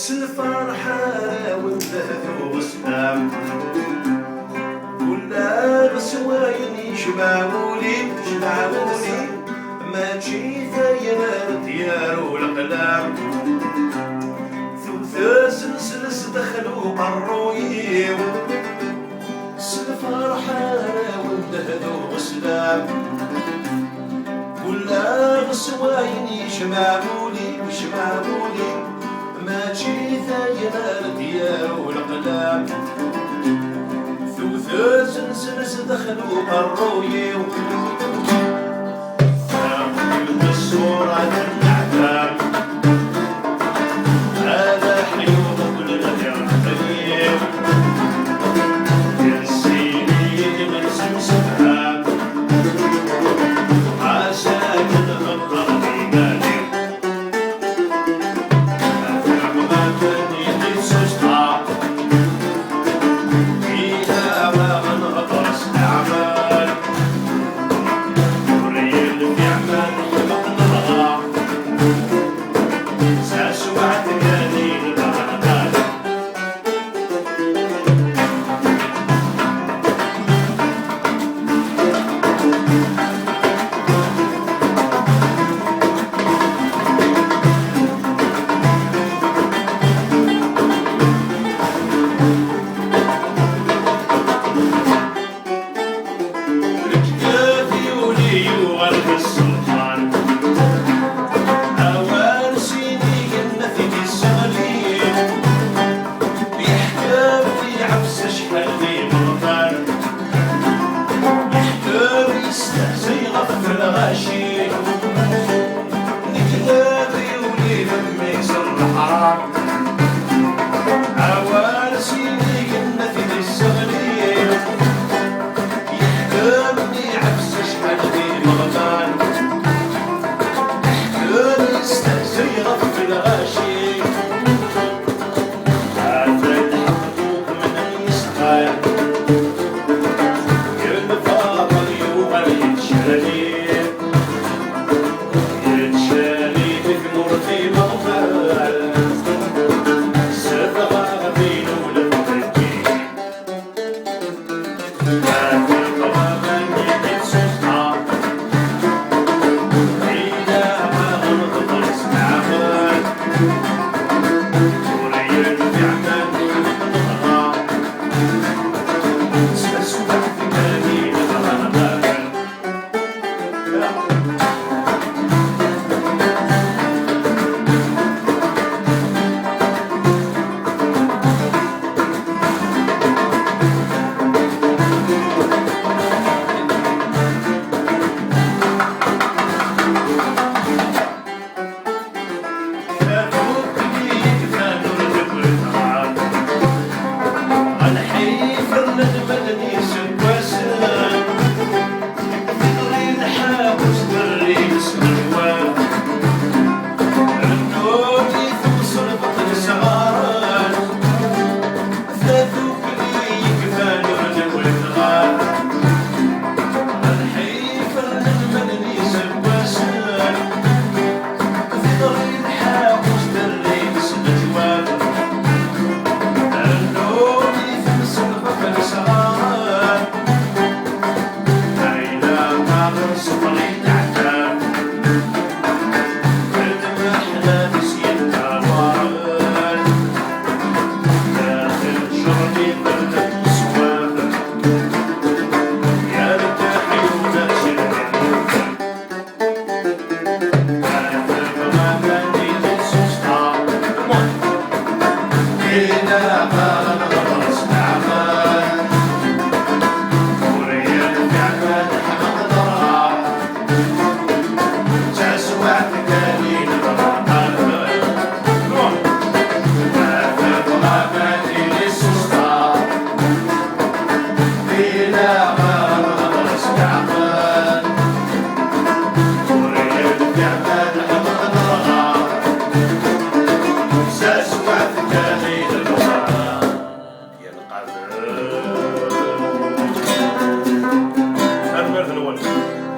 الفرحة والذهب والسلام كلها بسواين يشبعولي ما تجي ثاينة ديار والأقلام ثلث سلسلس دخلوا قرويو الفرحة والذهب والسلام كلها بسواين يشبعولي ما تجي ثاينة ديار والأقلام ثلث سلسلس دخلوا قرويو الصورة الأعلام هذا حيوم كل غير حليم يرسيني من سمسمها عساك الغطر في قلبي أفهم غفني للسجطة إلى ما غنغطر استعمال وريل في عمال هذا المرث الأول.